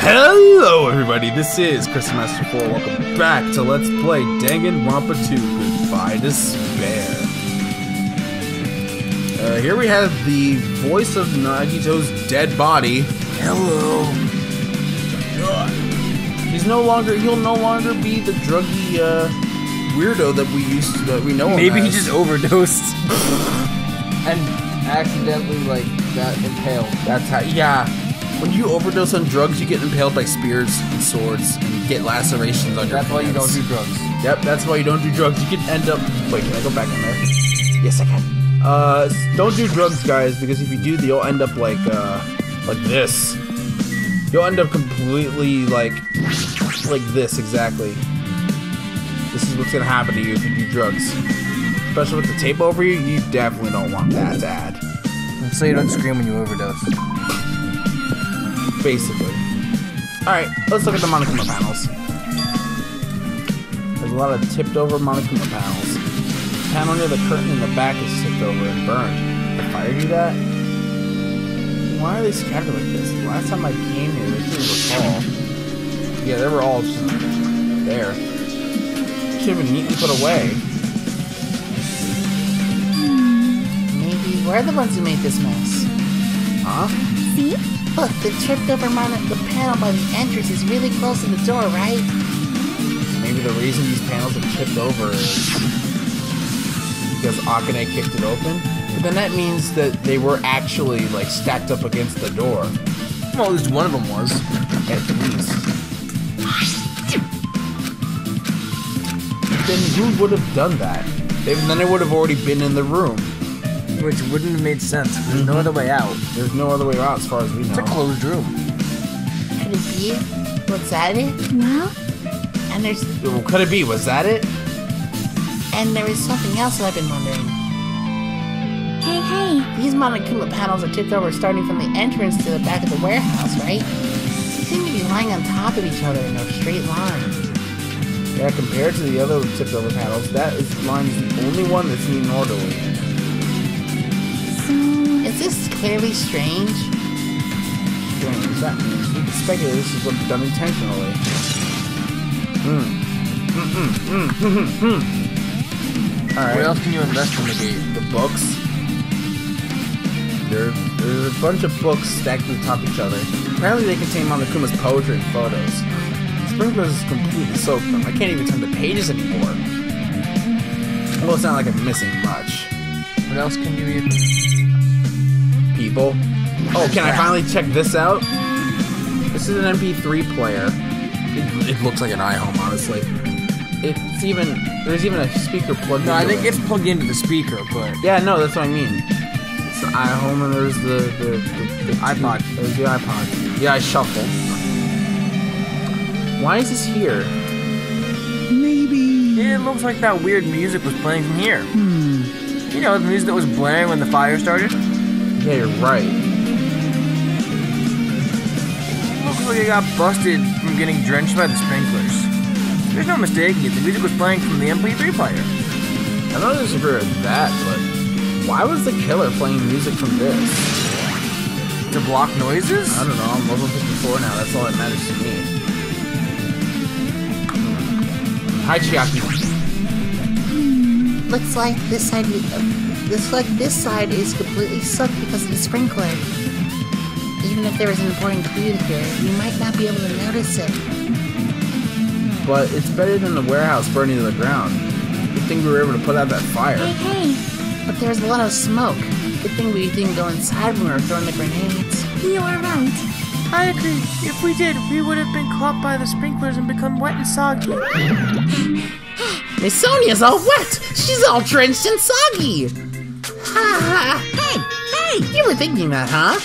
Hello everybody, this is Master 4. Welcome back to Let's Play DanganRonpa 2, Goodbye Despair. Here we have the voice of Nagito's dead body. Hello. He'll no longer be the druggy weirdo that we know him Maybe as. he just overdosed and accidentally got impaled. That's how, yeah. When you overdose on drugs, you get impaled by spears and swords and get lacerations on your That's why you don't hands. do drugs. Yep, that's why you don't do drugs. You can end up... Wait, can I go back in there? Yes, I can. Don't do drugs, guys, because if you do, you'll end up like this. You'll end up completely like this, exactly. This is what's gonna happen to you if you do drugs. Especially with the tape over you, you definitely don't want that to add. So you don't scream when you overdose. Basically. Alright, let's look at the Monokuma panels. There's a lot of tipped over Monokuma panels. The panel near the curtain in the back is tipped over and burned. Did the fire do that? Why are they scattered like this? The last time I came here, they didn't recall. Yeah, they were all just there. Should have been neatly put away. Maybe we're the ones who made this mess. Huh? See? Look, the tripped over the panel by the entrance is really close to the door, right? Maybe the reason these panels are tipped over is because Akane kicked it open. But then that means that they were actually like stacked up against the door. Well, at least one of them was. At least. Then who would have done that? Then they would have already been in the room. Which wouldn't have made sense. There's no other way out. There's no other way out as far as we know. It's a closed room. Could it be? Was that it? Well? And there's... Well, could it be? Was that it? And there is something else that I've been wondering. Hey. These Monokuma panels are tipped over starting from the entrance to the back of the warehouse, right? They seem to be lying on top of each other in a straight line. Yeah, compared to the other tipped over panels, that line is the only one that's neat and orderly. Is this clearly strange? Strange, that means we can speculate this is what's done intentionally. Alright. What else can you investigate? The books. There's a bunch of books stacked on top of each other. Apparently they contain Monokuma's poetry and photos. Sprinklers is completely soaked them. I can't even turn the pages anymore. Well, it's not like I'm missing much. What else can you even... People. Oh, can I finally check this out? This is an MP3 player. It looks like an iHome, honestly. There's even a speaker plugged in. No, I think it's plugged into the speaker, but... Yeah, no, that's what I mean. It's an iHome and there's the iPod. There's the iPod. Yeah, I shuffle. Why is this here? Maybe. It looks like that weird music was playing from here. You know, the music that was blaring when the fire started? Yeah, you're right. Looks like it got busted from getting drenched by the sprinklers. There's no mistaking it. The music was playing from the MP3 player. I don't disagree with that, but why was the killer playing music from this? To block noises? I don't know. I'm level 54 now. That's all that matters to me. Hi, Chiaki. Looks like this side is completely soaked because of the sprinkler. Even if there was an important clue here, we might not be able to notice it. But it's better than the warehouse burning to the ground. Good thing we were able to put out that fire. Hey. But there was a lot of smoke. Good thing we didn't go inside when we were throwing the grenades. You are right. I agree. If we did, we would have been caught by the sprinklers and become wet and soggy. Miss Sonia's all wet! She's all drenched and soggy! Ha! Hey! You were thinking that, huh? Of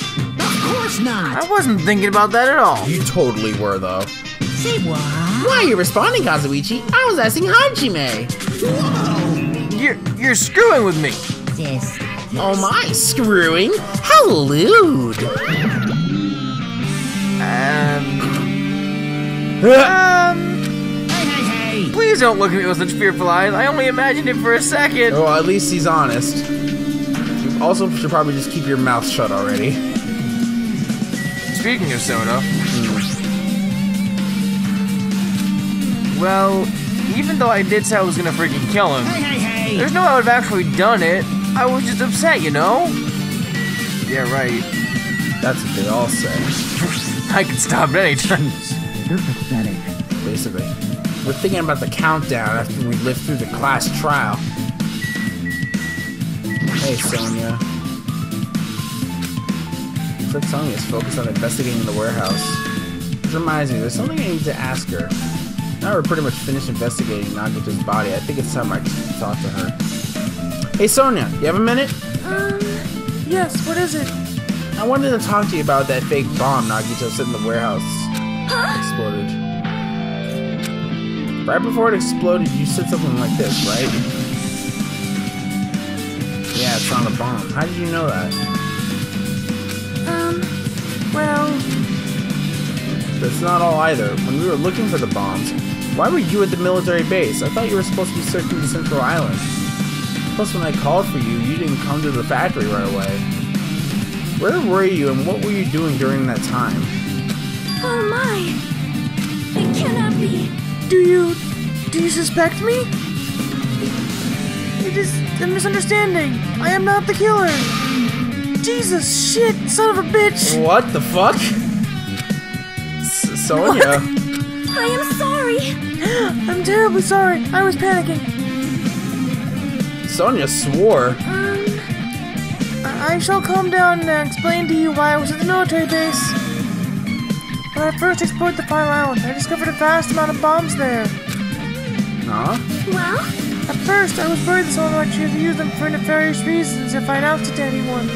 course not. I wasn't thinking about that at all. You totally were, though. Say what? Why are you responding, Kazuichi? I was asking Hajime! You're screwing with me. Yes. Oh my, screwing? How lewd! Hey. Please don't look at me with such fearful eyes. I only imagined it for a second. Well, at least he's honest. You also should probably just keep your mouth shut already. Speaking of soda, Well, even though I did say I was gonna freaking kill him, Hey! there's no way I would have actually done it. I was just upset, you know? Yeah, right. That's what they all say. I can stop at any time. You're pathetic. Basically. We're thinking about the countdown after we live through the class trial. Hey, Sonia. Looks like Sonia's focused on investigating the warehouse. Which reminds me, there's something I need to ask her. Now we're pretty much finished investigating Nagito's body. I think it's time I talk to her. Hey, Sonia, you have a minute? Yes, what is it? I wanted to talk to you about that fake bomb Nagito set in the warehouse. Exploded. Right before it exploded, you said something like this, right? Yeah, it's not a bomb. How did you know that? Well, That's not all either. When we were looking for the bombs, why were you at the military base? I thought you were supposed to be searching the Central Island. Plus, when I called for you, you didn't come to the factory right away. Where were you and what were you doing during that time? Oh my! It cannot be! do you suspect me? It is a misunderstanding. I am not the killer. Jesus, shit, son of a bitch. What the fuck? Sonia. I am sorry! I'm terribly sorry. I was panicking. Sonia swore. I shall calm down and explain to you why I was at the military base. When I first explored the final island, I discovered a vast amount of bombs there. Huh? Well, At first, I was worried that someone might choose to use them for nefarious reasons if I announced it to anyone.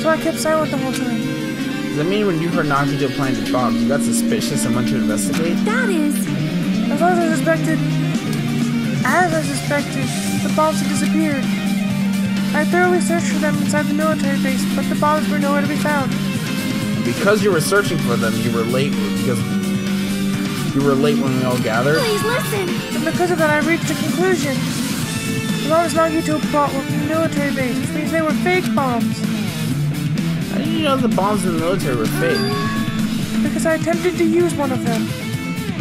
So I kept silent the whole time. Does that mean when you heard Nagito planted bombs, you got suspicious and went to investigate? that is... As I suspected, the bombs had disappeared. I thoroughly searched for them inside the military base, but the bombs were nowhere to be found. Because you were searching for them, you were late because you were late when we all gathered? Please listen! And because of that, I reached a conclusion. The bombs Nagito brought were from the military base, which means they were fake bombs. How did you know the bombs in the military were fake? Because I attempted to use one of them.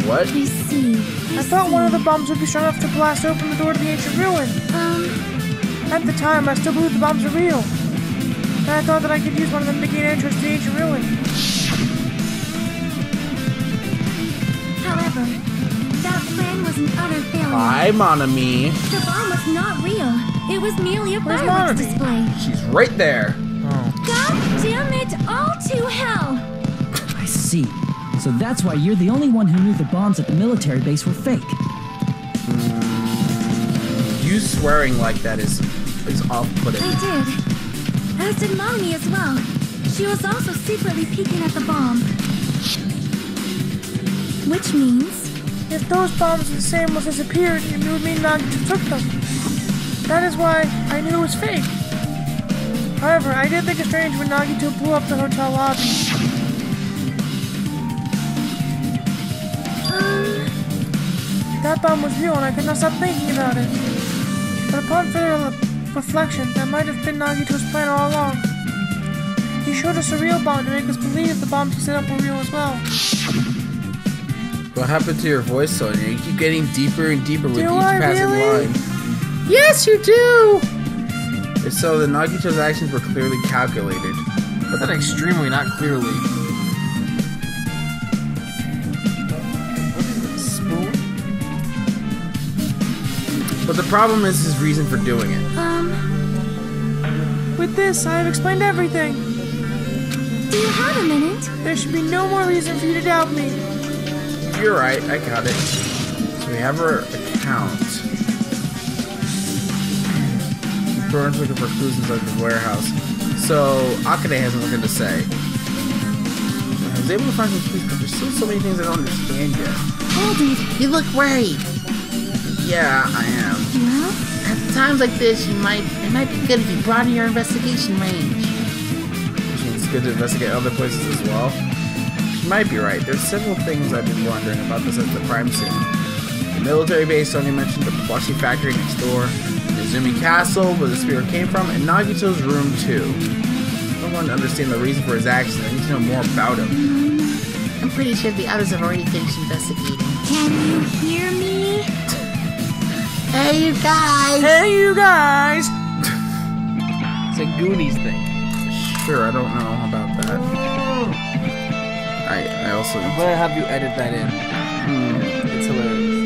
What? I see. I thought one of the bombs would be strong enough to blast open the door to the ancient ruin. At the time, I still believed the bombs were real. And I thought that I could use one of them to gain entrance to the ancient ruin. However, that plan was an utter failure. Hi, Monami. The bomb was not real. It was merely a Where's fireworks Monami? display. She's right there. God damn it all to hell! I see. So that's why you're the only one who knew the bombs at the military base were fake. You swearing like that is off-putting. I did. As did Mommy as well. She was also secretly peeking at the bomb. Which means... If those bombs and samples disappeared, it would mean Nagito took them. That is why I knew it was fake. However, I did think it strange when Nagito blew up the hotel lobby. That bomb was real and I could not stop thinking about it. But upon further reflection, that might have been Nagito's plan all along. He showed us a real bomb to make us believe the bombs he set up were real as well. What happened to your voice, Sonia? You keep getting deeper and deeper with each I passing really? line. Yes, you do! If so, then Nagito's actions were clearly calculated. But that extremely, not clearly. Spoon? But the problem is his reason for doing it. With this, I have explained everything. Do you have a minute? There should be no more reason for you to doubt me. You're right, I got it. So we have her account. Jordan's looking for clues inside the warehouse. So Akane has nothing to say. I was able to find some clues, but there's still so many things I don't understand yet. Hold it. You look worried. Yeah, I am. Well, At times like this, it might be good if you broaden your investigation range. Which means it's good to investigate other places as well. She might be right. There's several things I've been wondering about besides the crime scene. The military base Sonia mentioned, the plushie factory next door, the Izumi Castle where the spirit came from, and Nagito's room too. I don't want to understand the reason for his actions. I need to know more about him. I'm pretty sure the others have already finished investigating. Can you hear me? Hey, you guys! Hey, you guys! It's a Goonies thing. Sure, I don't know about that. I also... I'm gonna have you edit that in. It's hilarious.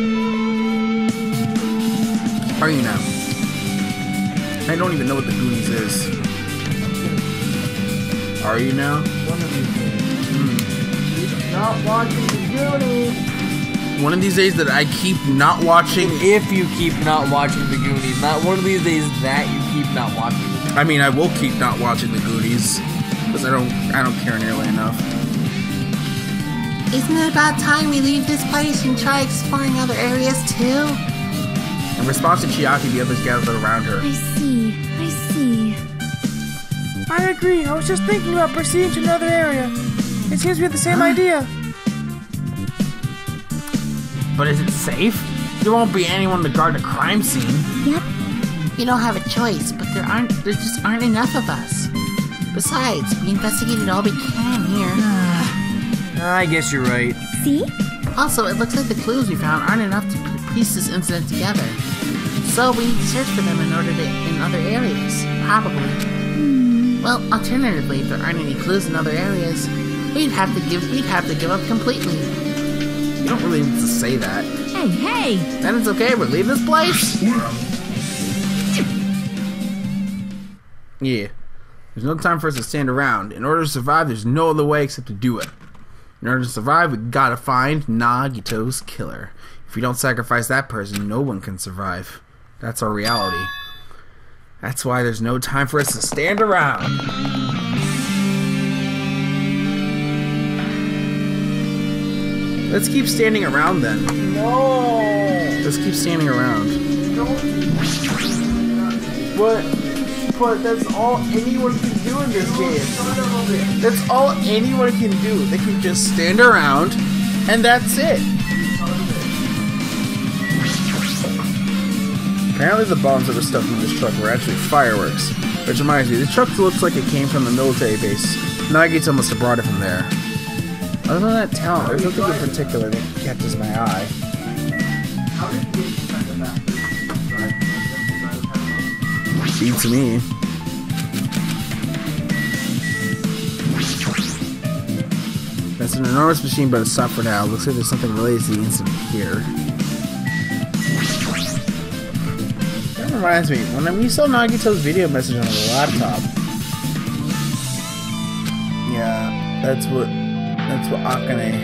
Are you now? I don't even know what the Goonies is. Are you now? One of these days. Not watching the Goonies. One of these days that I keep not watching. If you keep not watching the Goonies, not one of these days that you keep not watching. I mean, I will keep not watching the Goonies because I don't care nearly enough. Isn't it about time we leave this place and try exploring other areas too? In response to Chiaki, the others gathered around her. I see. I see. I agree. I was just thinking about proceeding to another area. It seems we have the same idea. But is it safe? There won't be anyone to guard the crime scene. Yep. We don't have a choice, but there just aren't enough of us. Besides, we investigated all we can here. I guess you're right. See? Also, it looks like the clues we found aren't enough to piece this incident together. So we need to search for them in other areas, probably. Well, alternatively, if there aren't any clues in other areas, we'd have to give up completely. You don't really need to say that. Hey, hey! Then it's okay, but leave this place. Yeah. There's no time for us to stand around. In order to survive, there's no other way except to do it. In order to survive, we gotta find Nagito's killer. If we don't sacrifice that person, no one can survive. That's our reality. That's why there's no time for us to stand around. Let's keep standing around then. No! Let's keep standing around. But that's all anyone can do in this game. That's all anyone can do. They can just stand around, and that's it. Apparently the bombs that were stuffed in this truck were actually fireworks. Which reminds me, the truck looks like it came from the military base. Nagito must have brought it from there. Other than that talent, there's nothing in particular that catches my eye. Beats me. That's an enormous machine, but it's stopped for now. Looks like there's something related to the incident here. That reminds me, when we saw Nagito's video message on the laptop. Yeah, that's what Akane.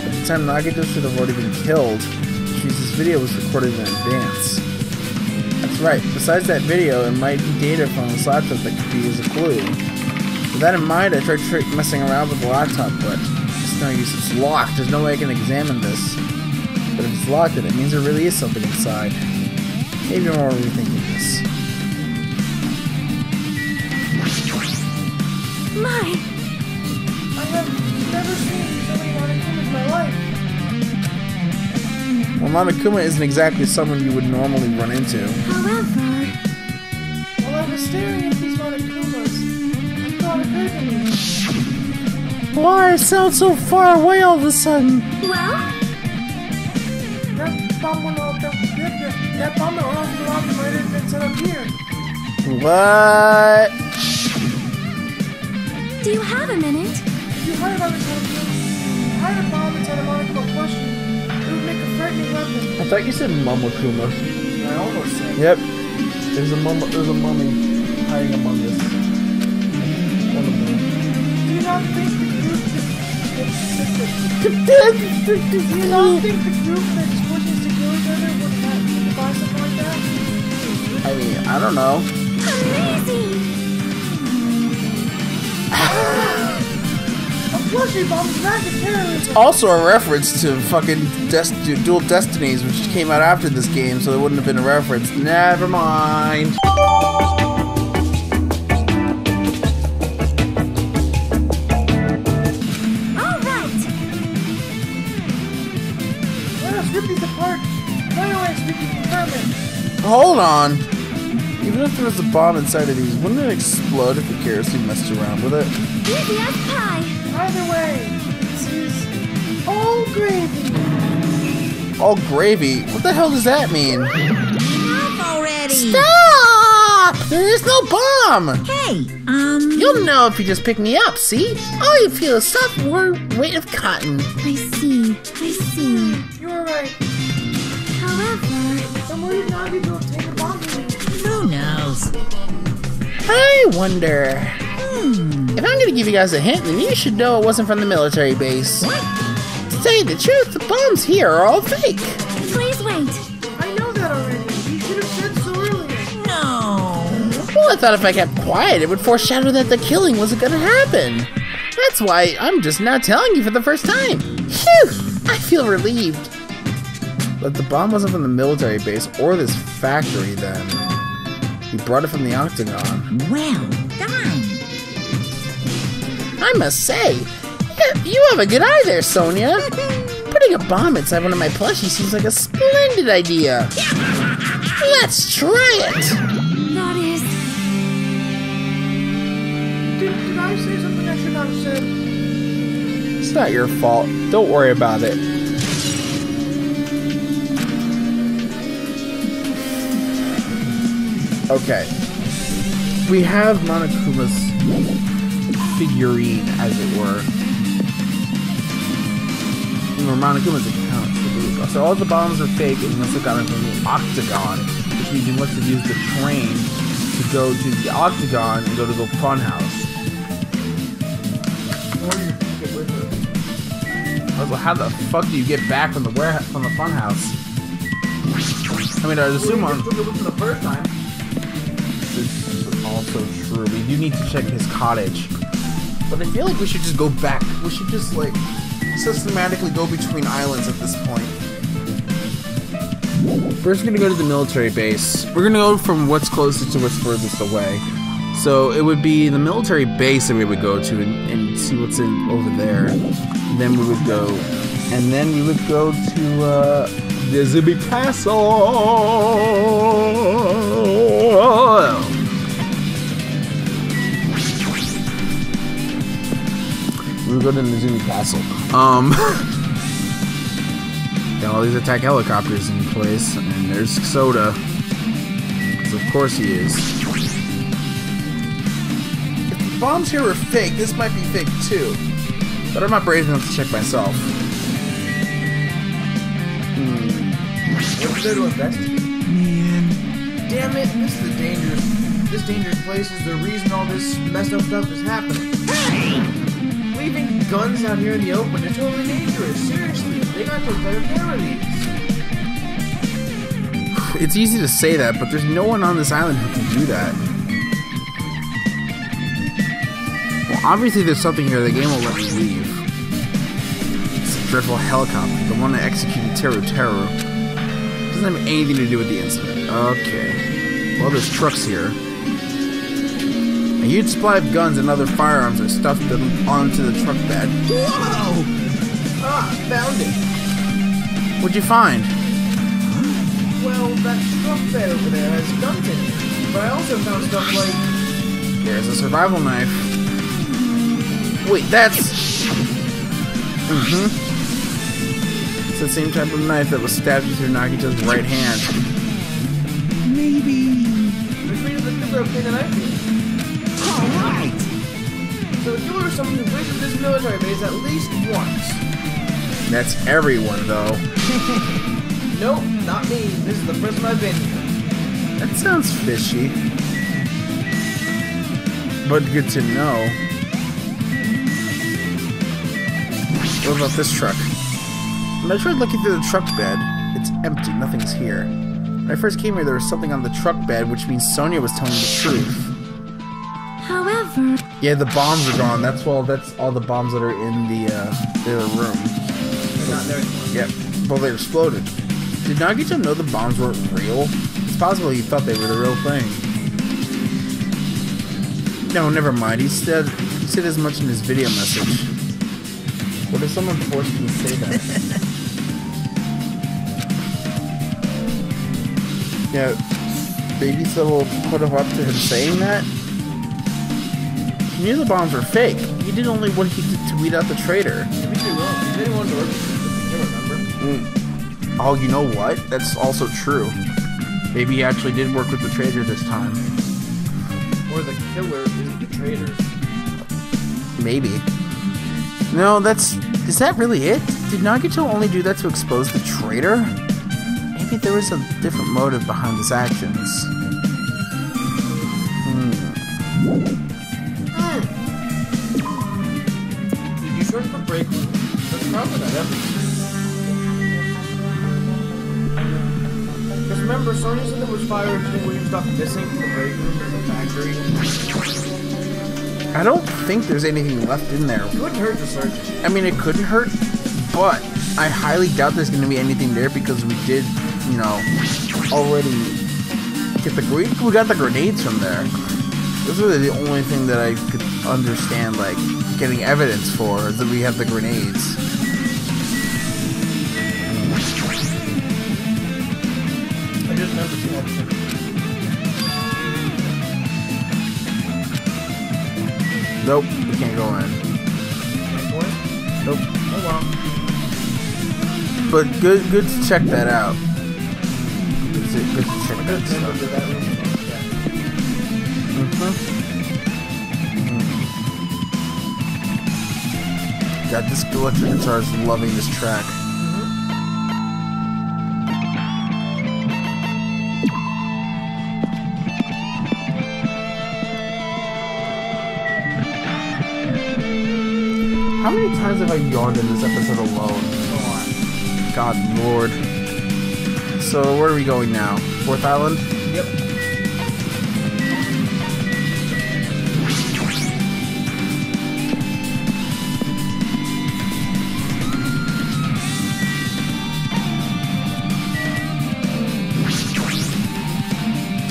At the time, Nagito should have already been killed. This video was recorded in advance. That's right. Besides that video, it might be data from this laptop that could be used as a clue. With that in mind, I tried messing around with the laptop, but it's no use. It's locked. There's no way I can examine this. But if it's locked, then it means there really is something inside. Maybe I'm already rethinking this. My! I have never seen so many Monokuma in my life. Well, Monokuma isn't exactly someone you would normally run into. However... While I was staring at these Monokumas, I thought it occurred to me. Why I sound so far away all of a sudden? Well? That bomb went off. That bomb that went off the rocket might have been set up here. What? Do you have a minute? If you hide a bomb inside a Monokuma question, it would make a frightening weapon. I thought you said Momonokuma. I almost said. Yep. There's a mummy hiding among us. One of them. Do you not think the group that just wishes to kill each other would buy something like that? I mean, I don't know. Amazing! A plushie bomb is not terrorism. Also a reference to fucking Dual Destinies, which came out after this game, so it wouldn't have been a reference. Never mind. Alright! Let us rip these apart. Right away so we can confirm it. Hold on. You Even if there was a bomb inside of these, wouldn't it explode if the kerosene messed around with it? Easy as pie. Either way, this is all gravy. All gravy? What the hell does that mean? Enough already. Stop! There is no bomb! Hey, You'll know if you just pick me up, see? All you feel is soft, warm weight of cotton. I see. You were right. However, Then where did Nagito obtain the bomb from? who knows? I wonder... If I'm gonna give you guys a hint, then you should know it wasn't from the military base. What? To tell you the truth, the bombs here are all fake. please wait. I know that already. You should have said so earlier. No. Well, I thought if I kept quiet, it would foreshadow that the killing wasn't gonna happen. That's why I'm just now telling you for the first time. Phew! I feel relieved. But the bomb wasn't from the military base or this factory then. He brought it from the Octagon. Well done. I must say, you have a good eye there, Sonia. Putting a bomb inside one of my plushies seems like a splendid idea. Let's try it. That is. Did I say something I should not have said? It's not your fault. Don't worry about it. Okay. We have Monokuma's figurine, as it were. Or Monokuma's account. So all the bombs are fake and he must have gotten them from the Octagon, which means he must have used the train to go to the Octagon and go to the fun house. Also, how the fuck do you get back from the fun house? I mean, I assume on the first time. This is also true. We do need to check his cottage, but I feel like we should just go back. We should just like systematically go between islands at this point. First, gonna go to the military base. We're gonna go from what's closest to what's furthest away. So it would be the military base that we would go to and see what's in over there. Then we would go, and then we would go to the Zubi Castle. We would go to Nizumi Castle. Got all these attack helicopters in place, and there's Soda. So of course he is. If the bombs here were fake, this might be fake too. But I'm not brave enough to check myself. What's there to investigate? Man. Damn it, this dangerous place is the reason all this messed up stuff is happening. Leaving guns out here in the open is totally dangerous. Seriously, they got to take better care of these. It's easy to say that, but there's no one on this island who can do that. Well, obviously there's something here. The game will let me leave. It's a dreadful helicopter, the one that executed Teru. Doesn't have anything to do with the incident. Okay. Well, there's trucks here. A huge supply of guns and other firearms are stuffed onto the truck bed. Whoa! Ah, found it. What'd you find? Well, that truck bed over there has guns in it. But I also found stuff like... There's a survival knife. Wait, that's... It's the same type of knife that was stabbed through Nagito's right hand. Maybe... Which means the killer obtained a knife here. Alright! So the killer is someone who visits this military base at least once. That's everyone, though. Nope, not me. This is the first time I've been here. That sounds fishy. But good to know. What about this truck? When I tried looking through the truck bed, it's empty, nothing's here. When I first came here, there was something on the truck bed, which means Sonia was telling the truth. However, Yeah, the bombs are gone. That's all the bombs that are in the room. They're not there anymore. Yep. Well, they exploded. Did Nagito know the bombs weren't real? It's possible he thought they were the real thing. No, never mind. He said as much in his video message. What if someone forced me to say that? Yeah. maybe someone put him up to him saying that? He knew the bombs were fake. He did only what he did to weed out the traitor. Maybe he will. He didn't want to work with him. You remember? Oh, you know what? That's also true. Maybe he actually did work with the traitor this time. Or the killer is the traitor. Maybe. No, is that really it? Did Nagito only do that to expose the traitor? Maybe there was a different motive behind his actions. Did you search the break room? That's probably not everything. Because remember, Sonya said there was fire extinguishing stuff missing from the break room in the factory. I don't think there's anything left in there. It wouldn't hurt to search it. I mean, it couldn't hurt, but I highly doubt there's going to be anything there because we did, you know, already get we got the grenades from there. Those are the only thing that I could understand, like, getting evidence for, is that we have the grenades. I just never seen that. Nope, we can't go in. Nope. Oh well. But good to check that out. Good to check that stuff. God, this electric guitar is loving this track. How many times have I yawned in this episode alone? God Lord. So where are we going now? Fourth Island? Yep.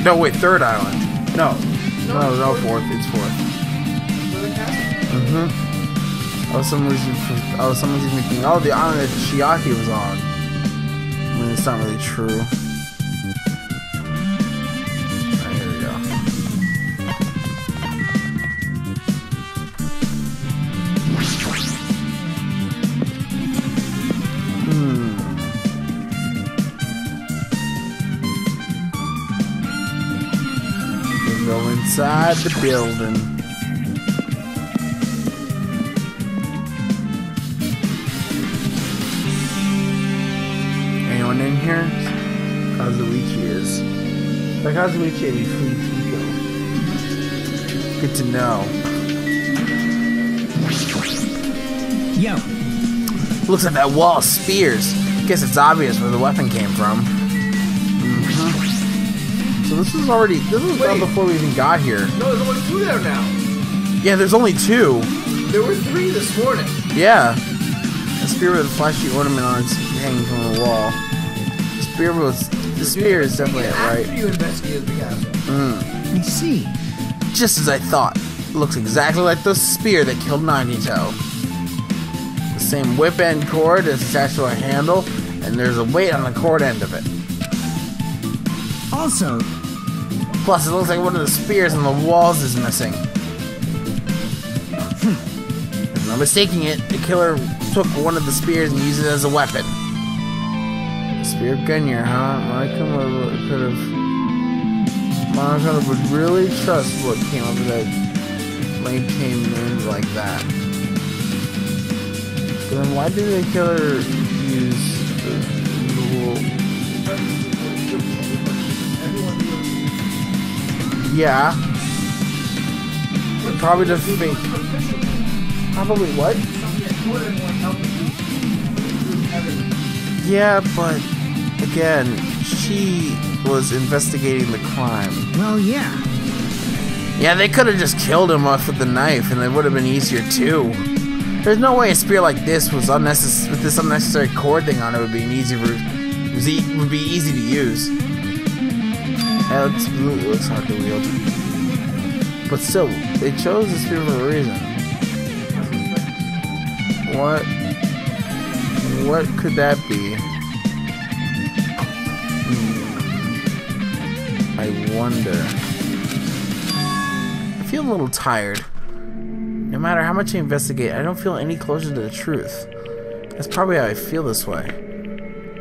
No, wait, third island. No, fourth. It's fourth. I was some reason thinking, oh, the island that Chiaki was on. I mean, it's not really true. Alright, here we go. We go inside the building. In here, Kazuichi is. By Kazuichi, I mean Fujiko. Good to know. Yo. Looks like that wall of spears. Guess it's obvious where the weapon came from. So this was done before we even got here. No, there's only 2 there now. Yeah, there's only 2. There were 3 this morning. Yeah. A spear with a flashy ornament on its hanging from the wall. The spear is definitely it, right? After you investigated the castle. I see. Just as I thought. It looks exactly like the spear that killed Nagito. The same whip end cord is attached to a handle, and there's a weight on the cord end of it. Also, Plus, it looks like one of the spears on the walls is missing. If I'm not mistaking it, the killer took one of the spears and used it as a weapon. Spear Gunyer, huh? Monica would really trust what came up with that lame names like that. But then why did the killer use the rule? Yeah. Probably just fake. Probably what? Yeah, but again, she was investigating the crime. well, yeah. Yeah, they could have just killed him off with the knife, and it would have been easier too. There's no way a spear like this was unnecessary. With this unnecessary cord thing on it, would be an easy would be easy to use. Yeah, it looks hard to wield, but still, they chose the spear for a reason. What could that be? I I wonder. I feel a little tired. No matter how much I investigate, I don't feel any closer to the truth. That's probably how I feel this way.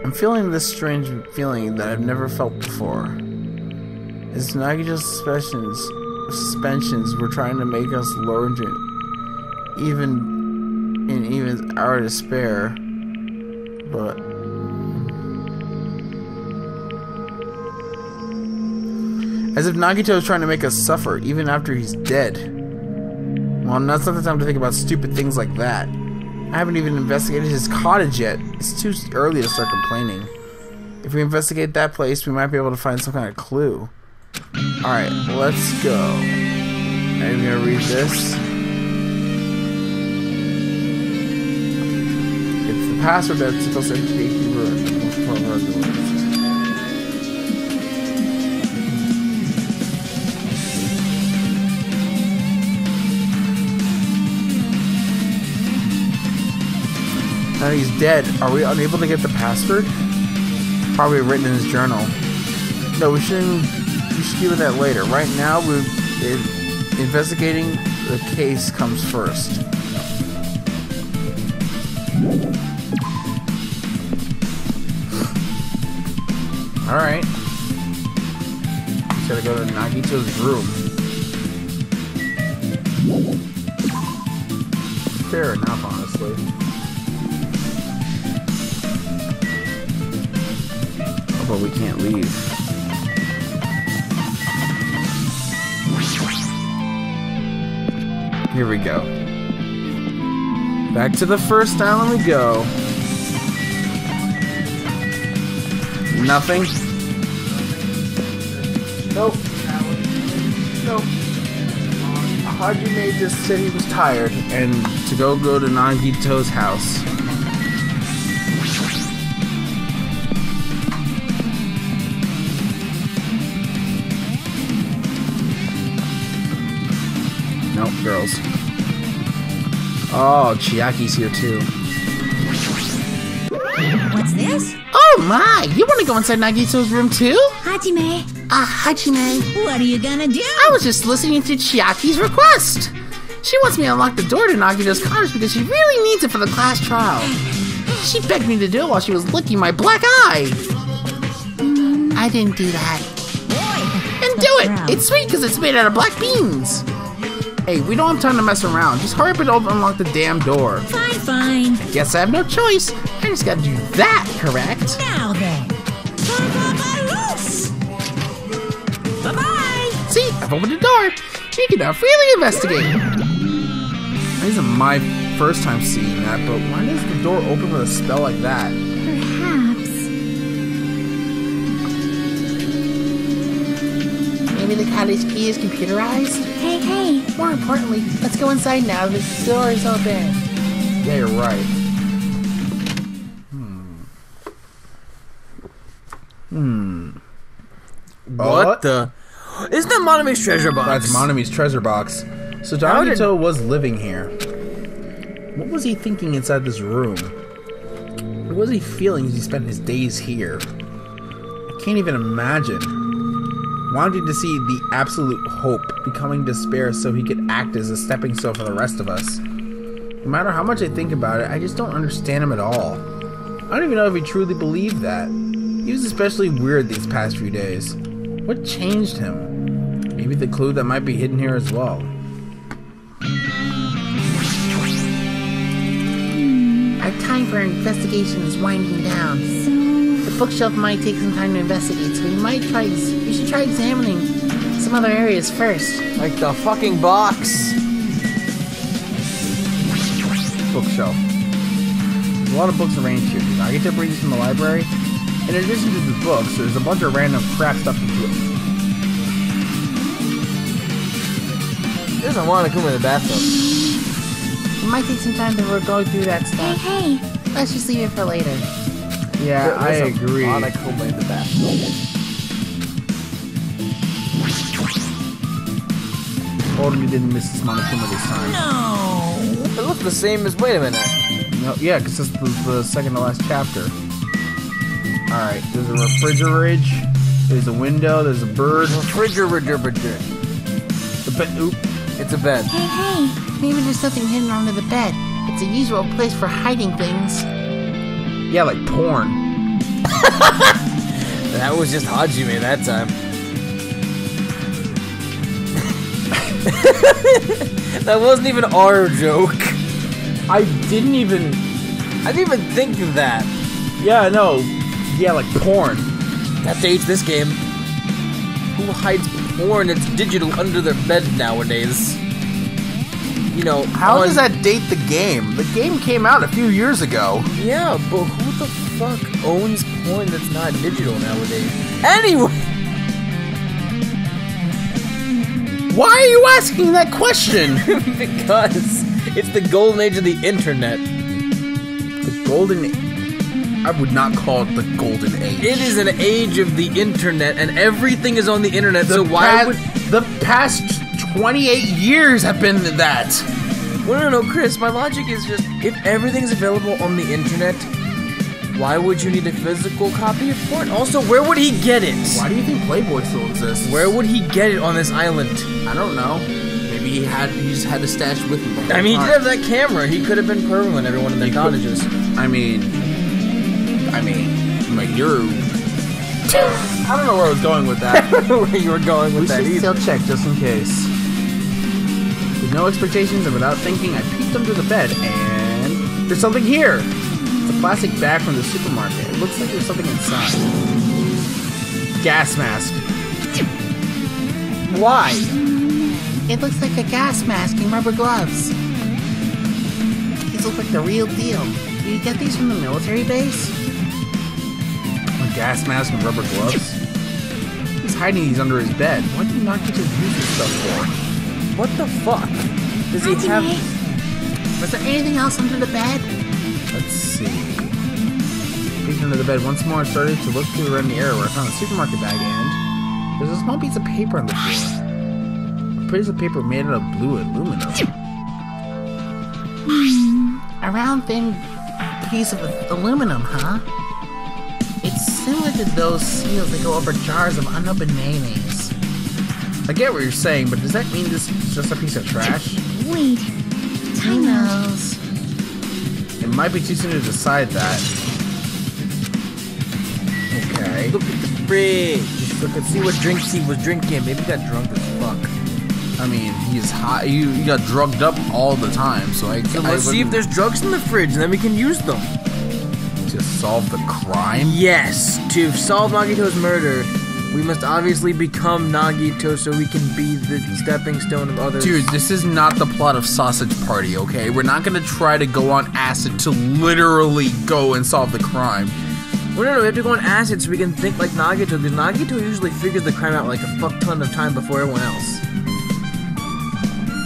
I'm feeling this strange feeling that I've never felt before. It's Nagito's suspensions were trying to make us lower into even our despair, but as if Nagito is trying to make us suffer even after he's dead. Well, that's not the time to think about stupid things like that. I haven't even investigated his cottage yet. It's too early to start complaining. If we investigate that place, we might be able to find some kind of clue. Alright, let's go. I'm gonna read this. It's the password that's supposed to indicate the room. Now he's dead. Are we unable to get the password? Probably written in his journal. No, we should deal with that later. Right now, investigating the case comes first. Alright. Just gotta go to Nagito's room. Fair enough, honestly. Oh, but we can't leave. Here we go. Back to the first island we go. Nothing. Nope. Nope. Hajime just said he was tired and to go to Nagito's house. Nope, girls. Oh, Chiaki's here too. What's this? Oh my! You want to go inside Nagito's room too? Hajime. Hajime. What are you gonna do? I was just listening to Chiaki's request. She wants me to unlock the door to Nagito's cottage because she really needs it for the class trial. She begged me to do it while she was licking my black eye. I didn't do that. Boy, And do it! It's sweet because it's made out of black beans. Hey, we don't have time to mess around. Just hurry up and unlock the damn door. fine. Guess I have no choice. I just gotta do that, correct? Now then. Loose. Bye-bye. See, I've opened the door. You can now freely investigate. This isn't my first time seeing that, but why does the door open with a spell like that? Perhaps. Maybe the cottage key is computerized? Hey. More importantly, let's go inside now that the door is open. Yeah, you're right. What the? Isn't that Monomi's treasure box? That's Monomi's treasure box. So Nagito was living here. What was he thinking inside this room? What was he feeling as he spent his days here? I can't even imagine. Wanting to see the absolute hope becoming despair so he could act as a stepping stone for the rest of us. No matter how much I think about it, I just don't understand him at all. I don't even know if he truly believed that. He was especially weird these past few days. What changed him? Maybe the clue that might be hidden here as well. Our time for investigation is winding down. The bookshelf might take some time to investigate, so we should try examining some other areas first. Like the fucking box. Bookshelf. There's a lot of books arranged here. Did Nagito bring these from the library? In addition to the books, there's a bunch of random crap stuff into it. There's a Monokuma in the bathtub. It might take some time to go through that stuff. Hey. Let's just leave it for later. Yeah, I There's a agree. Monokuma in the bathtub. Totally didn't miss this Monokuma this time. No. It looked the same as. Wait a minute. No, yeah, because this is the second to last chapter. Alright, there's a refrigerage. There's a window. There's a bird. Refrigerator. The bed. Oop. It's a bed. Hey, Maybe there's something hidden under the bed. It's a usual place for hiding things. Yeah, like porn. That was just Hajime that time. That wasn't even our joke. I didn't even think of that. Yeah, no. Yeah, like porn. That's age this game. Who hides porn that's digital under their bed nowadays? You know, How does that date the game? The game came out a few years ago. Yeah, but who the fuck owns porn that's not digital nowadays? Anyway! Why are you asking that question? Because it's the golden age of the internet. The golden... I would not call it the golden age. It is an age of the internet, and everything is on the internet, so why would... The past 28 years have been that. Well, no, Chris, my logic is just, if everything's available on the internet, why would you need a physical copy of porn? Also, where would he get it? Why do you think Playboy still exists? Where would he get it on this island? I don't know. Maybe he just had the stash with him. I mean, he did have that camera. He could have been perving everyone in their cottages. I mean, like you're... I don't know where I was going with that. Where you were going with We that should either. still check just in case. With no expectations and without thinking, I peeked under the bed and there's something here. It's a plastic bag from the supermarket. It looks like there's something inside. Gas mask. Why? It looks like a gas mask and rubber gloves. These look like the real deal. Do you get these from the military base? A gas mask and rubber gloves? He's hiding these under his bed. Why did Nagito use this stuff for? What the fuck? Does he have... Was there anything else under the bed? Let's see. Peeked under the bed once more, I started to look through around the area where I found a supermarket bag and there's a small piece of paper on the floor. A piece of paper made out of blue aluminum. A round thin piece of aluminum, huh? It's similar to those seals that go over jars of unopened mayonnaise. I get what you're saying, but does that mean this is just a piece of trash? wait. Who Time out. knows? It might be too soon to decide that. Okay. Look at the fridge. So I could see what drinks he was drinking. Maybe he got drunk as fuck. I mean, he's high. You got drugged up all the time, so Let's see if there's drugs in the fridge, and then we can use them. to solve the crime. Yes, to solve Nagito's murder, we must obviously become Nagito so we can be the stepping stone of others. Dude, this is not the plot of Sausage Party, okay? We're not gonna try to go on acid to literally go and solve the crime. Well, no, we have to go on acid so we can think like Nagito, because Nagito usually figures the crime out like a fuck ton of time before everyone else.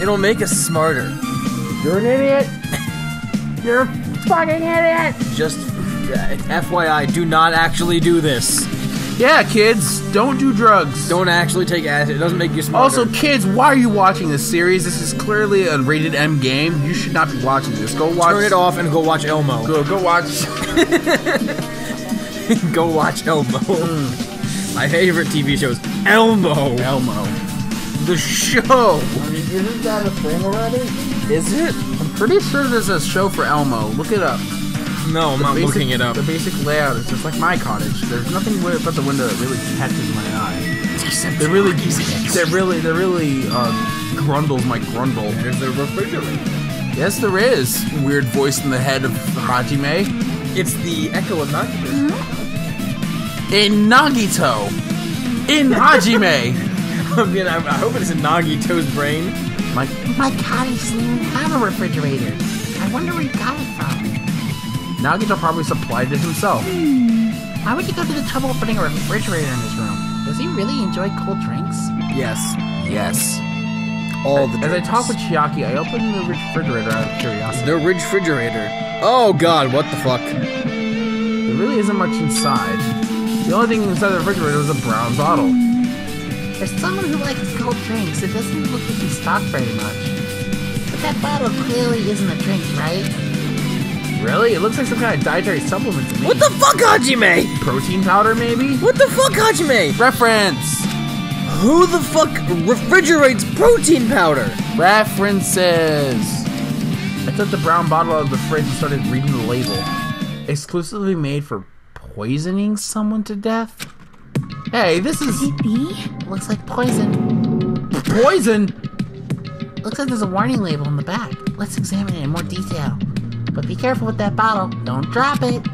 It'll make us smarter. You're an idiot! You're a fucking idiot! Just FYI, do not actually do this. Yeah, kids, don't do drugs. Don't actually take acid. It doesn't make you smarter. Also, kids, why are you watching this series? This is clearly a rated M game. You should not be watching this. Go watch. Turn it off and go watch Elmo. Go watch. Go watch Elmo. My favorite TV show is Elmo. Elmo. The show. I mean, isn't that a thing already? Is it? I'm pretty sure there's a show for Elmo. Look it up. No, I'm not looking it up. The basic layout is just like my cottage. There's nothing weird about the window that really catches my eye. They're really grundles my grundle. There's the refrigerator. Yes, there is. Weird voice in the head of Hajime. It's the echo of Nagito. In Nagito. In Hajime. I mean, I hope it's in Nagito's brain. My cottage doesn't even have a refrigerator. I wonder where he got it from. Nagito probably supplied it himself. Why would you go to the trouble of putting a refrigerator in his room? Does he really enjoy cold drinks? Yes. Yes. All the As I talk with Chiaki, I open the refrigerator out of curiosity. The refrigerator. Oh god, what the fuck? There really isn't much inside. The only thing inside the refrigerator was a brown bottle. As someone who likes cold drinks, it doesn't look like he's stocked very much. But that bottle clearly isn't a drink, right? Really? It looks like some kind of dietary supplement to me. What the fuck, Hajime? Protein powder, maybe? What the fuck, Hajime? Reference! Who the fuck refrigerates protein powder? References! I took the brown bottle out of the fridge and started reading the label. Exclusively made for poisoning someone to death? Hey, this is... Could it be? Looks like poison. poison! Looks like there's a warning label on the back. Let's examine it in more detail. But be careful with that bottle. Don't drop it.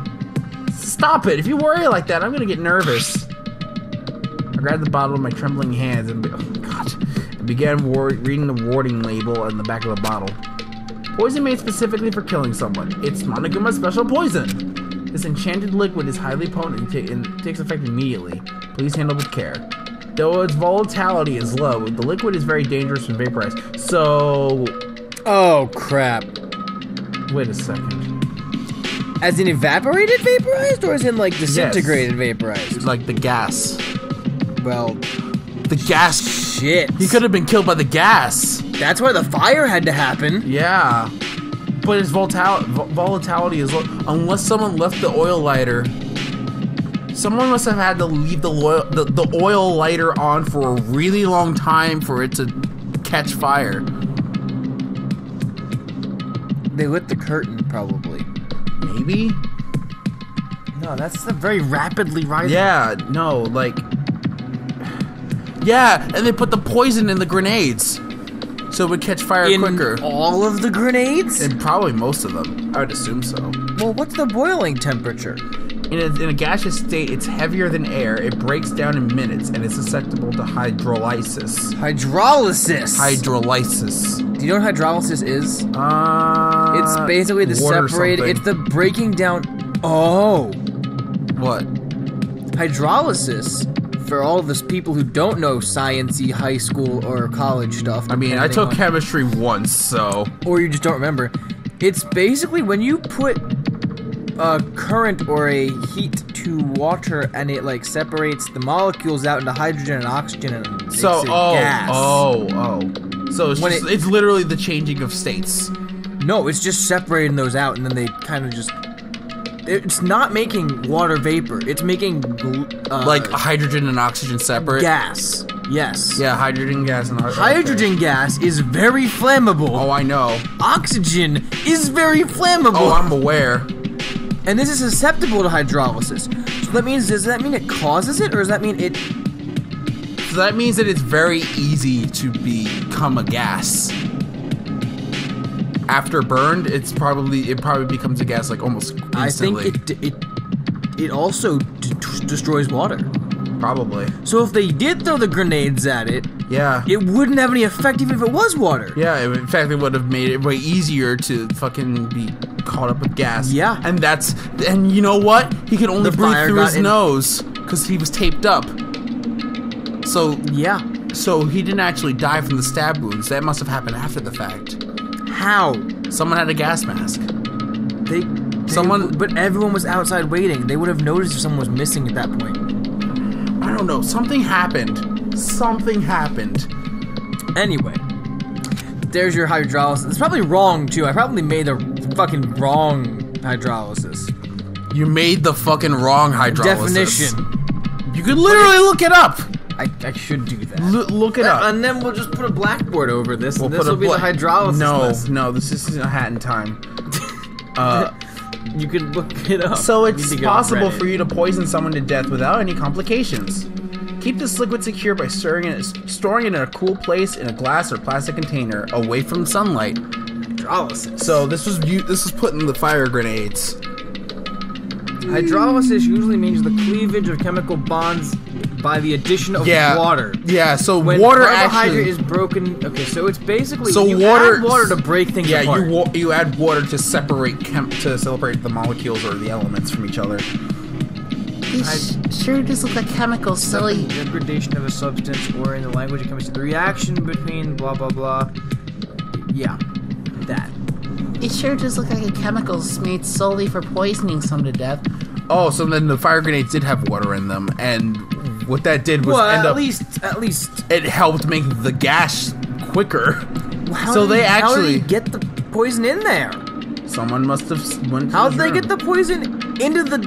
Stop it! If you worry like that, I'm gonna get nervous. I grabbed the bottle with my trembling hands and began reading the warning label on the back of the bottle. Poison made specifically for killing someone. It's Monoguma's special poison. This enchanted liquid is highly potent and takes effect immediately. Please handle with care. Though its volatility is low, the liquid is very dangerous when vaporized. So... Oh, crap. Wait a second. As in evaporated vaporized, or as in, like, disintegrated vaporized? Like the gas. Well... The gas... Shit. He could have been killed by the gas. That's why the fire had to happen. Yeah. But its volatility is low. Unless someone left the oil lighter... Someone must have had to leave the oil lighter on for a really long time for it to catch fire. They lit the curtain, probably. Maybe? No, that's the very rapidly rising... Yeah, no, like... Yeah, and they put the poison in the grenades. So it would catch fire quicker. All of the grenades? And probably most of them. I would assume so. Well, what's the boiling temperature? In a gaseous state, it's heavier than air, it breaks down in minutes, and it's susceptible to hydrolysis. Hydrolysis! Hydrolysis. Do you know what hydrolysis is? It's basically the separating... It's the breaking down... Oh! What? Hydrolysis, for all of us people who don't know science-y high school or college stuff... I mean, I took chemistry once, so... Or you just don't remember. It's basically when you put... a current or a heat to water and it like separates the molecules out into hydrogen and oxygen and makes it gas. So it's literally the changing of states. No, it's just separating those out and then they kind of just... It's not making water vapor. It's making... like hydrogen and oxygen separate? Gas. Yes. Yeah, hydrogen gas and oxygen. Hydrogen gas is very flammable. Oh, I know. Oxygen is very flammable. Oh, I'm aware. And this is susceptible to hydrolysis. So that means, does that mean it causes it, or does that mean it... So that means that it's very easy to become a gas. After burned, it probably becomes a gas like almost instantly. I think it also destroys water. Probably. So if they did throw the grenades at it, yeah, it wouldn't have any effect even if it was water. Yeah, in fact, it would have made it way easier to fucking be caught up with gas. Yeah. And you know what? He could only breathe through his nose because he was taped up. So yeah. So he didn't actually die from the stab wounds. That must have happened after the fact. How? Someone had a gas mask. But everyone was outside waiting. They would have noticed if someone was missing at that point. I don't know. Something happened. Anyway, there's your hydrolysis. It's probably wrong too. I probably made the fucking wrong hydrolysis. You made the fucking wrong hydrolysis. Definition. You could literally look it up. I should do that. Look it up. And then we'll just put a blackboard over this, and this will be the hydrolysis list. No, this isn't a hat in time. You can look it up. So it's possible for you to poison someone to death without any complications. Keep this liquid secure by storing it in a cool place in a glass or plastic container away from sunlight. Hydrolysis. So this was put in the fire grenades. Hydrolysis usually means the cleavage of chemical bonds by the addition of water. Yeah, so when water carbohydrate actually is broken. Okay, so it's basically water add water to break things apart. You add water to separate the molecules or the elements from each other. These sure does look like chemicals, silly. Degradation of a substance, or in the language of chemistry, the reaction between blah blah blah. Yeah, that. It sure does look like a chemicals made solely for poisoning someone to death. Oh, so then the fire grenades did have water in them, and what that did was at least it helped make the gas quicker. How did they get the poison in there? Someone must have went to How'd his they room. get the poison into the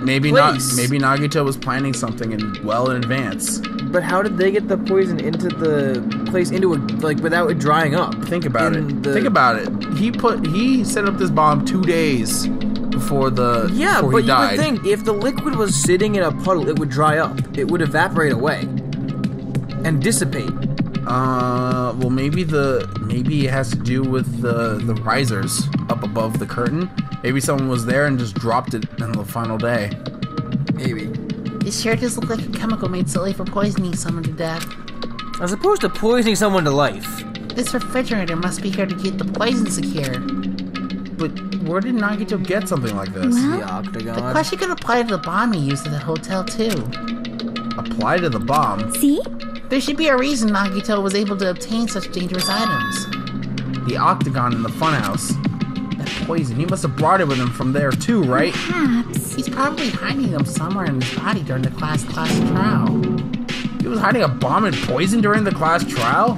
Maybe place? Maybe Nagito was planning something well in advance. But how did they get the poison into the place without it drying up? Think about it. Think about it. He set up this bomb 2 days before Yeah, before but he died. you would think if the liquid was sitting in a puddle, it would dry up. It would evaporate away and dissipate. Well, maybe it has to do with the risers up above the curtain. Maybe someone was there and just dropped it on the final day. Maybe. It sure does look like a chemical made solely for poisoning someone to death. As opposed to poisoning someone to life. This refrigerator must be here to keep the poison secure. But where did Nagito get something like this? Well, The octagon. The question could apply to the bomb he used at the hotel too. Apply to the bomb. see? There should be a reason Nagito was able to obtain such dangerous items. The octagon in the funhouse. That poison. He must have brought it with him from there too, right? Perhaps. He's probably hiding them somewhere in his body during the class trial. He was hiding a bomb and poison during the class trial?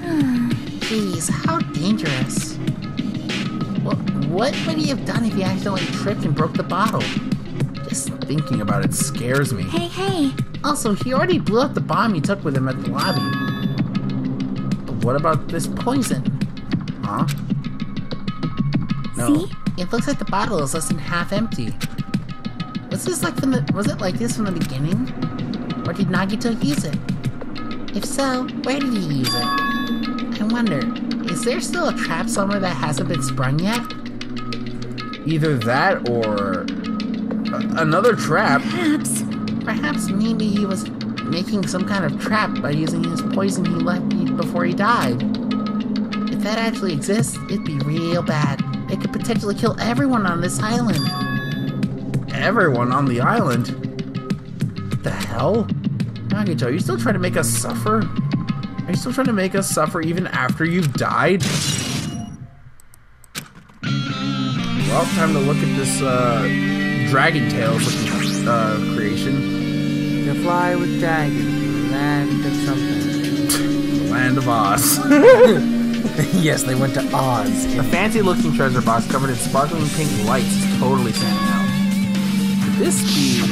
Jeez, how dangerous. What would he have done if he accidentally tripped and broke the bottle? Just thinking about it scares me. Hey. Also, he already blew up the bomb he took with him at the lobby. But what about this Poison. Huh? No. See? It looks like the bottle is less than half empty. Was it like this from the beginning? Or did Nagito use it? If so, where did he use it? I wonder, is there still a trap somewhere that hasn't been sprung yet? Either that or another trap. Perhaps maybe he was making some kind of trap by using his poison he left before he died. If that actually exists, it'd be real bad. It could potentially kill everyone on this island. Everyone on the island? What the hell? Nagito, are you still trying to make us suffer? Are you still trying to make us suffer even after you've died? Well, time to look at this Dragon Tales creation. To fly with dragons, land of something. The Land of Oz. Yes, they went to Oz. A fancy-looking treasure box covered in sparkling pink lights is totally standing out. Could this be...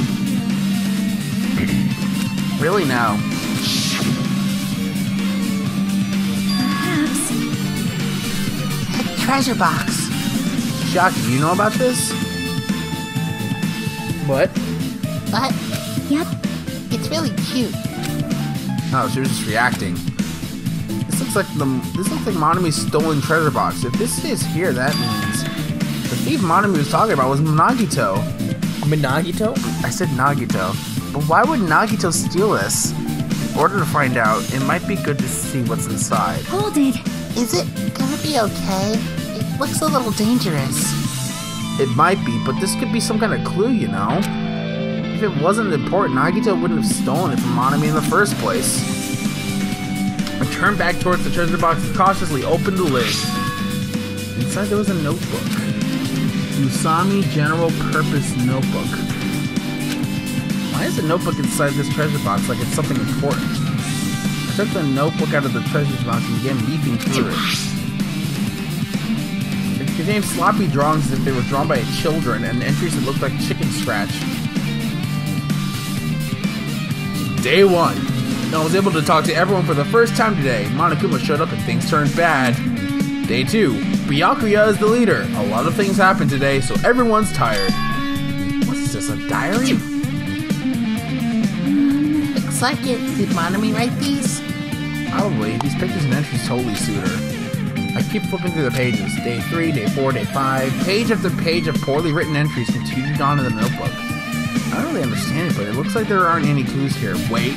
Really now? A treasure box. Shocky, do you know about this? What? But Yep. it's really cute. Oh, she was just reacting. This looks like Monami's stolen treasure box. If this is here, that means the thief Monami was talking about was Nagito. Nagito? I said Nagito. But why would Nagito steal this? In order to find out, it might be good to see what's inside. Hold it. Is it gonna be okay? It looks a little dangerous. It might be, but this could be some kind of clue, you know? If it wasn't important, Nagito wouldn't have stolen it from Monami in the first place. I turned back towards the treasure box and cautiously opened the lid. Inside there was a notebook. Usami General Purpose Notebook. Why is a notebook inside this treasure box like it's something important? I took the notebook out of the treasure box and began leafing through it. It contained sloppy drawings as if they were drawn by children and entries that looked like chicken scratch. Day 1. I was able to talk to everyone for the first time today. Monokuma showed up and things turned bad. Day 2. Byakuya is the leader. A lot of things happened today, so everyone's tired. What's this, a diary? Looks like it. Did Monami write these? Probably. These pictures and entries totally suit her. I keep flipping through the pages. Day 3, Day 4, Day 5. Page after page of poorly written entries continued on in the notebook. I don't really understand it, but it looks like there aren't any clues here. Wait.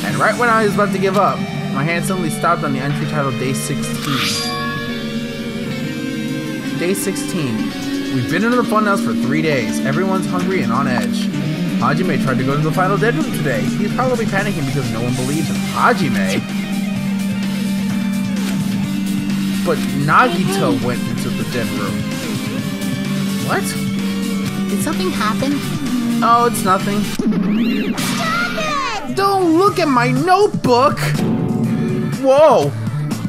And right when I was about to give up, my hand suddenly stopped on the entry titled Day 16. Day 16. We've been in the funhouse for 3 days. Everyone's hungry and on edge. Hajime tried to go to the final dead room today. He's probably panicking because no one believes him. Hajime? But Nagito went into the dead room. What? Did something happen? Oh, it's nothing. Don't look at my notebook! Whoa!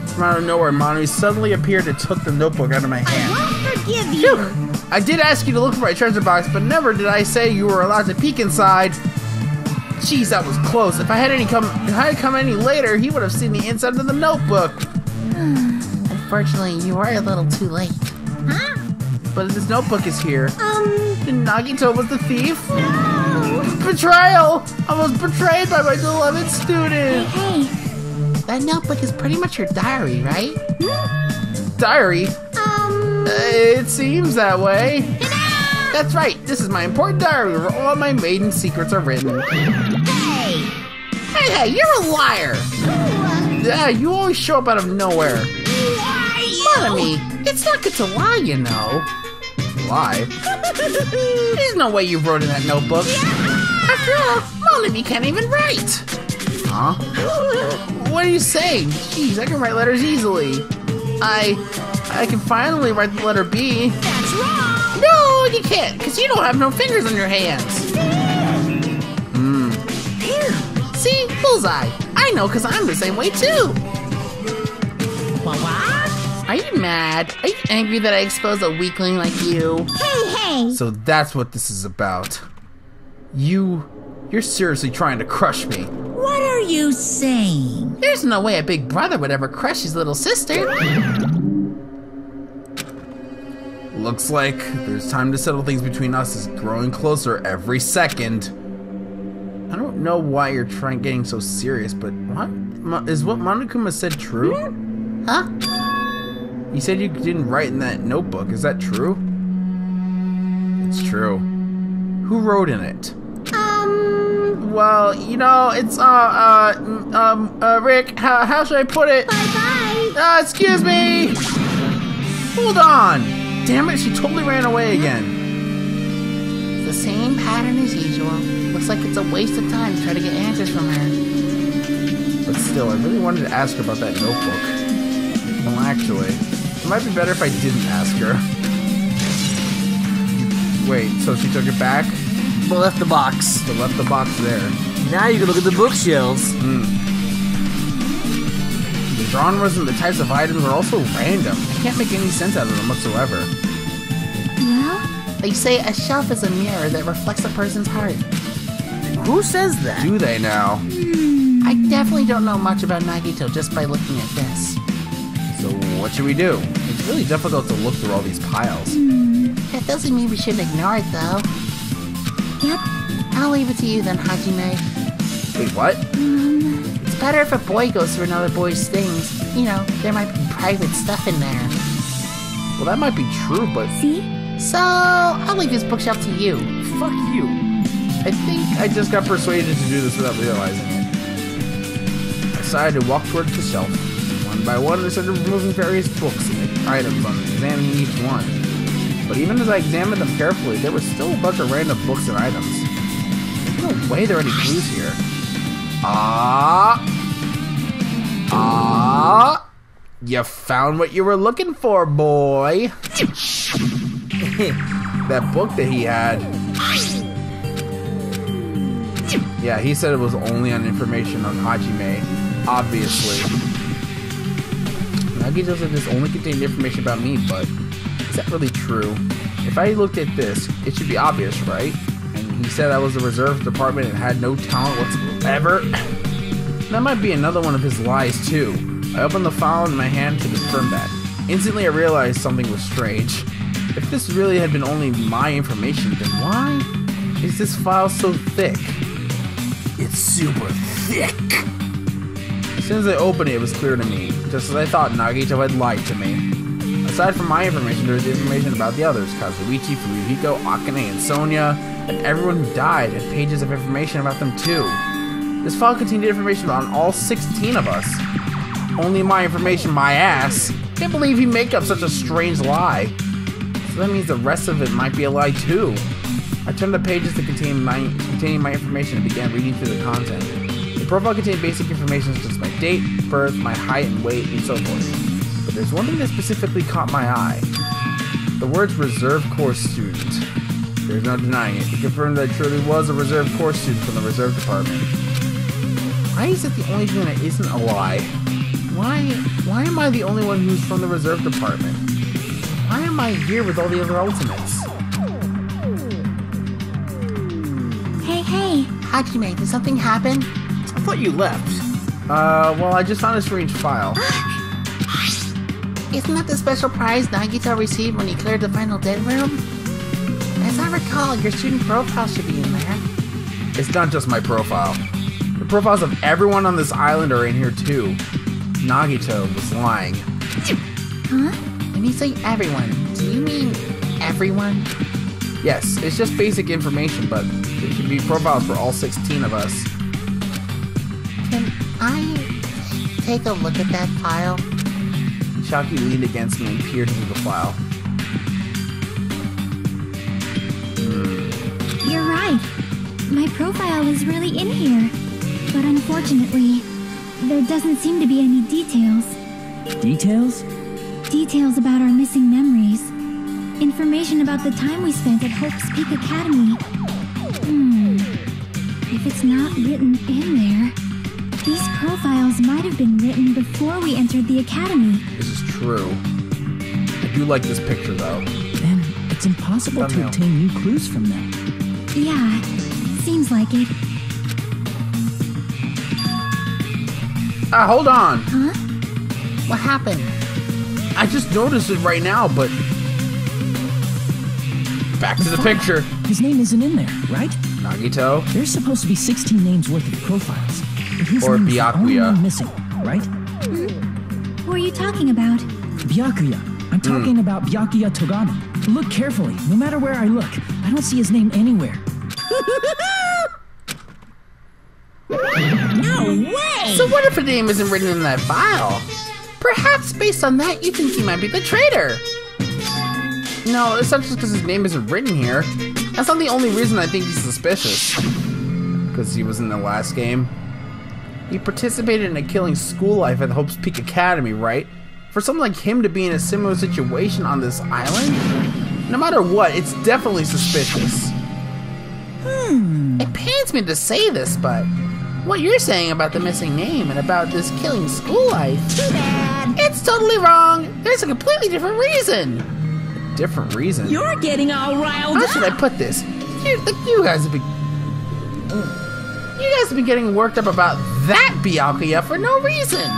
From out of nowhere, Monami suddenly appeared and took the notebook out of my hand. Won't forgive you. I did ask you to look for my treasure box, but never did I say you were allowed to peek inside. Jeez, that was close. If I had come any later, he would have seen the inside of the notebook. Unfortunately, you were a little too late. Huh? But this notebook is here. And Nagito was the thief. No. Betrayal! I was betrayed by my beloved student. Hey. That notebook is pretty much your diary, right? Diary? It seems that way. That's right. This is my important diary where all my maiden secrets are written. Hey. Hey, you're a liar. Yeah, you always show up out of nowhere. Monami, it's not good to lie, you know. Lie? There's no way you wrote in that notebook. After all, Monami can't even write. Huh? What are you saying? Jeez, I can write letters easily. I can finally write the letter B. That's wrong. No, you can't, because you don't have no fingers on your hands. See? Bullseye. I know, because I'm the same way, too. What? Are you mad? Are you angry that I exposed a weakling like you? Hey. So that's what this is about. You're seriously trying to crush me. What are you saying? There's no way a big brother would ever crush his little sister. Looks like there's time to settle things between us is growing closer every second. I don't know why you're getting so serious, but what is what Monokuma said true? Huh? You said you didn't write in that notebook. Is that true? It's true. Who wrote in it? Well, you know, it's Rick, how should I put it? Bye-bye. Excuse me. Hold on. Damn it, she totally ran away again. It's the same pattern as usual. Looks like it's a waste of time to try to get answers from her. But still, I really wanted to ask her about that notebook. Well, actually, it might be better if I didn't ask her. Wait, so she took it back? But left the box. So left the box there. Now you can look at the bookshelves. The genres and the types of items are also random. I can't make any sense out of them whatsoever. Well, they say a shelf is a mirror that reflects a person's heart. Who says that? Do they now? I definitely don't know much about Nagito just by looking at this. So what should we do? It's really difficult to look through all these piles. That doesn't mean we should ignore it, though. Yep. I'll leave it to you then, Hajime. Wait, what? It's better if a boy goes through another boy's things. You know, there might be private stuff in there. Well, that might be true, but See? So, I'll leave this bookshelf to you. fuck you. I think I just got persuaded to do this without realizing it. I decided to walk towards the shelf. One by one, I started removing various books and items on examining each one. But even as I examined them carefully, there was still a bunch of random books and items. There's no way there are any clues here. You found what you were looking for, boy. That book that he had. Yeah, he said it was only on information on Hajime, obviously. Nagito said this only contained information about me, but is that really true? If I looked at this, it should be obvious, right? And he said I was the reserve department and had no talent whatsoever. That might be another one of his lies, too. I opened the file in my hand to confirm that. Instantly, I realized something was strange. If this really had been only my information, then why is this file so thick? It's super thick. As soon as I opened it, it was clear to me. Just as I thought, Nagito had lied to me. Aside from my information, there was information about the others. Kazuichi, Fuyuhiko, Akane, and Sonia, and everyone who died, and pages of information about them too. This file contained information on all 16 of us. Only my information, my ass. Can't believe he'd make up such a strange lie. So that means the rest of it might be a lie too. I turned the pages to containing my information and began reading through the content. The profile contained basic information such as my date, birth, my height and weight, and so forth. But there's one thing that specifically caught my eye. The words reserve course student. There's no denying it. It confirmed that I truly was a reserve course student from the reserve department. Why is it the only thing that isn't a lie? Why am I the only one who's from the reserve department? Why am am I here with all the other ultimates? Hey. Hajime, did something happen? I thought you left. Well, I just found a strange file. Isn't that the special prize Nagito received when he cleared the final dead room? As I recall, your student profile should be in there. It's not just my profile. The profiles of everyone on this island are in here too. Nagito was lying. Huh? When you say everyone, do you mean everyone? Yes, it's just basic information, but it should be profiles for all 16 of us. Can I take a look at that file? Shaki leaned against me and peered into the file. You're right. My profile is really in here. But unfortunately, there doesn't seem to be any details. Details? Details about our missing memories. Information about the time we spent at Hope's Peak Academy. If it's not written in there, these profiles might have been written before we entered the academy. This is true. I do like this picture though. Then it's impossible to obtain new clues from them. Yeah, seems like it. Hold on. Huh? What happened? I just noticed it right now, but... Back to the picture. His name isn't in there, right? Nagito. There's supposed to be 16 names worth of profiles. But his Or name's the only Byakuya. one missing, right? Who are you talking about? Byakuya. I'm talking about Byakuya Togami. Look carefully. No matter where I look, I don't see his name anywhere. No way! So what if a name isn't written in that file? Perhaps based on that, you think he might be the traitor. No, it's not just because his name isn't written here. That's not the only reason I think he's suspicious. Because he was in the last game. He participated in a killing school life at the Hope's Peak Academy, right? For someone like him to be in a similar situation on this island? No matter what, it's definitely suspicious. It pains me to say this, but what you're saying about the missing name and about this killing school life, Too bad. it's totally wrong. There's a completely different reason. Different reason. You're getting all riled How up. should I put this? You guys have been getting worked up about that Byakuya for no reason.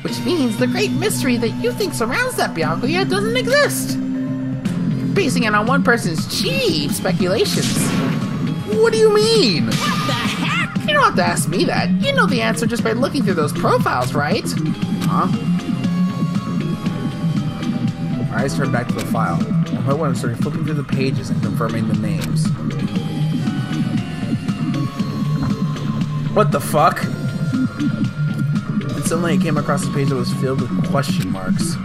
Which means the great mystery that you think surrounds that Byakuya doesn't exist. Basing it on one person's cheap speculations. What do you mean? What the heck? You don't have to ask me that. You know the answer just by looking through those profiles, right? Huh? My eyes turned back to the file. I went when I started flipping through the pages and confirming the names. What the fuck? And suddenly I came across a page that was filled with question marks.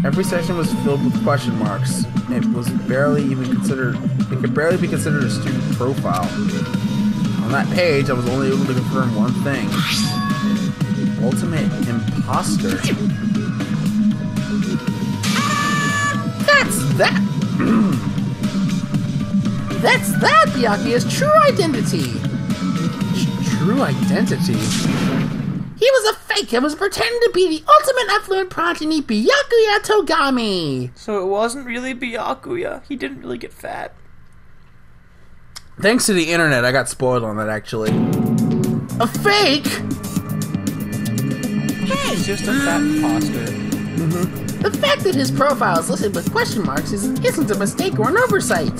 Every section was filled with question marks. It was barely even considered. It could barely be considered a student profile. On that page, I was only able to confirm one thing: ultimate imposter. That's that. That's that Byakuya's true identity. True identity. He was a fake and was pretending to be the ultimate affluent progeny Byakuya Togami. So it wasn't really Byakuya. He didn't really get fat. Thanks to the internet, I got spoiled on that actually. A fake? He's just a fat imposter. The fact that his profile is listed with question marks isn't a mistake or an oversight.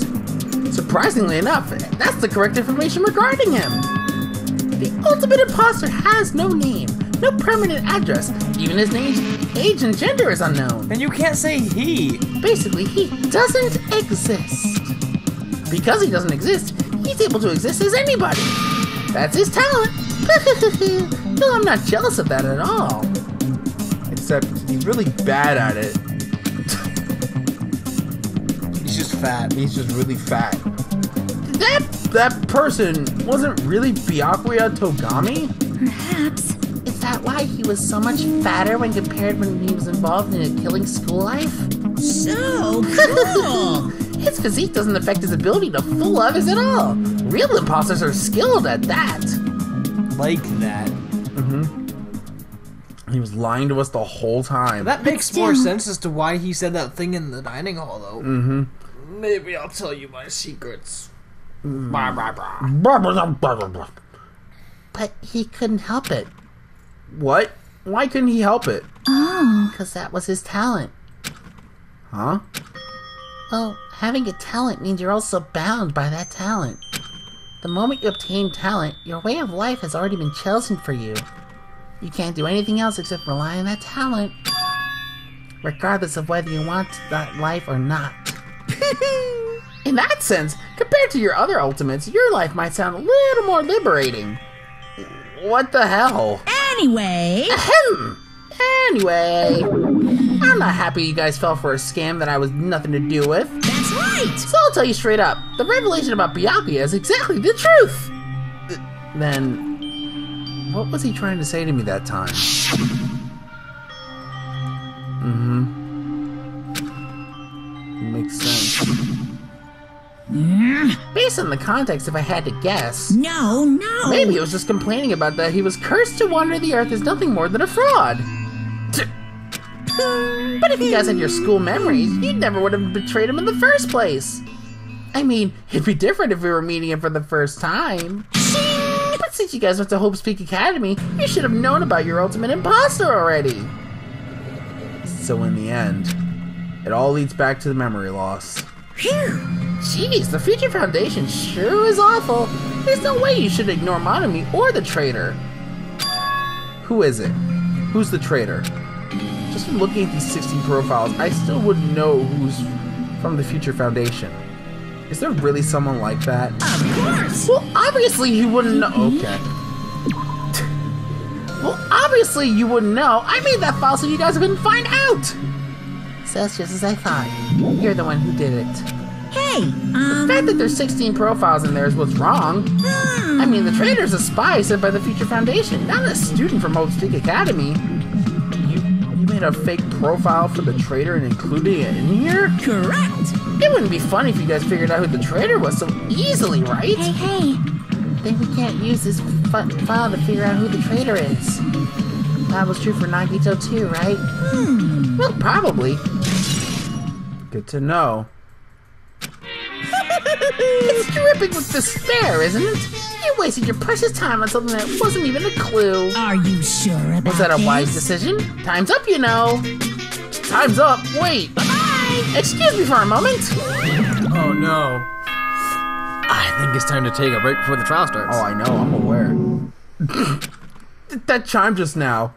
Surprisingly enough, that's the correct information regarding him. The ultimate imposter has no name, no permanent address. Even his name, age, and gender is unknown. And you can't say he. Basically, he doesn't exist. Because he doesn't exist, he's able to exist as anybody. That's his talent. No, I'm not jealous of that at all. Except he's really bad at it. He's just fat. He's just really fat. That person wasn't really Byakuya Togami? Perhaps. Is that why he was so much fatter when compared when he was involved in a killing school life? So cool. His physique doesn't affect his ability to fool others at all. Real imposters are skilled at that. Like that. He was lying to us the whole time. That makes more sense as to why he said that thing in the dining hall, though. Mm-hmm. Maybe I'll tell you my secrets. But he couldn't help it. What? Why couldn't he help it? Oh. Because that was his talent. Huh? Well, having a talent means you're also bound by that talent. The moment you obtain talent, your way of life has already been chosen for you. You can't do anything else except rely on that talent, regardless of whether you want that life or not. In that sense, compared to your other ultimates, your life might sound a little more liberating. What the hell? Anyway, Ahem. Anyway, I'm not happy you guys fell for a scam that I was nothing to do with. that's right. So I'll tell you straight up, the revelation about Byakuya is exactly the truth. Then, what was he trying to say to me that time? Makes sense. Based on the context, if I had to guess, No. maybe it was just complaining about that he was cursed to wander the earth as nothing more than a fraud. But if you guys had your school memories, you never would have betrayed him in the first place. I mean, it'd be different if we were meeting him for the first time. But since you guys went to Hope's Peak Academy, you should have known about your ultimate imposter already. So in the end, it all leads back to the memory loss. Jeez, the Future Foundation sure is awful. There's no way you should ignore Monami or the traitor. Who is it? Who's the traitor? Just from looking at these 16 profiles, I still wouldn't know who's from the Future Foundation. Is there really someone like that? Of course. Well, obviously you wouldn't know. Okay. Well, obviously you wouldn't know. I made that file so you guys couldn't find out. So that's just as I thought. You're the one who did it. Hey, The fact that there's 16 profiles in there is what's wrong. I mean, the traitor's a spy sent by the Future Foundation, not a student from Hope's Peak Academy. You made a fake profile for the traitor and included it in here? correct. It wouldn't be funny if you guys figured out who the traitor was so easily, right? Hey. Then we can't use this file to figure out who the traitor is. That was true for Nagito too, right? Well, probably. Good to know. It's dripping with despair, isn't it? You wasted your precious time on something that wasn't even a clue. Are you sure about Was that a this? wise decision? Time's up, you know. Time's up. Wait. Bye. Excuse me for a moment. Oh no. I think it's time to take a break before the trial starts. Oh, I know. I'm aware. That chime just now.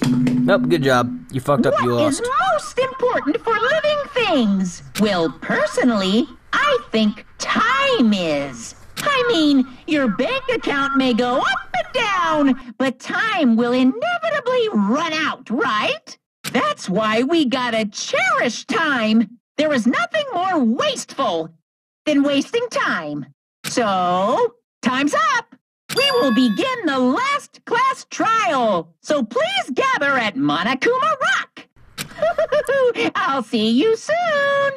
Nope, good job. You fucked up, you What is lost. most important for living things? Well, personally, I think time is. I mean, your bank account may go up and down, but time will inevitably run out, right? That's why we gotta cherish time. There is nothing more wasteful than wasting time. So, time's up. We will begin the last class trial. So please gather at Monokuma Rock. I'll see you soon.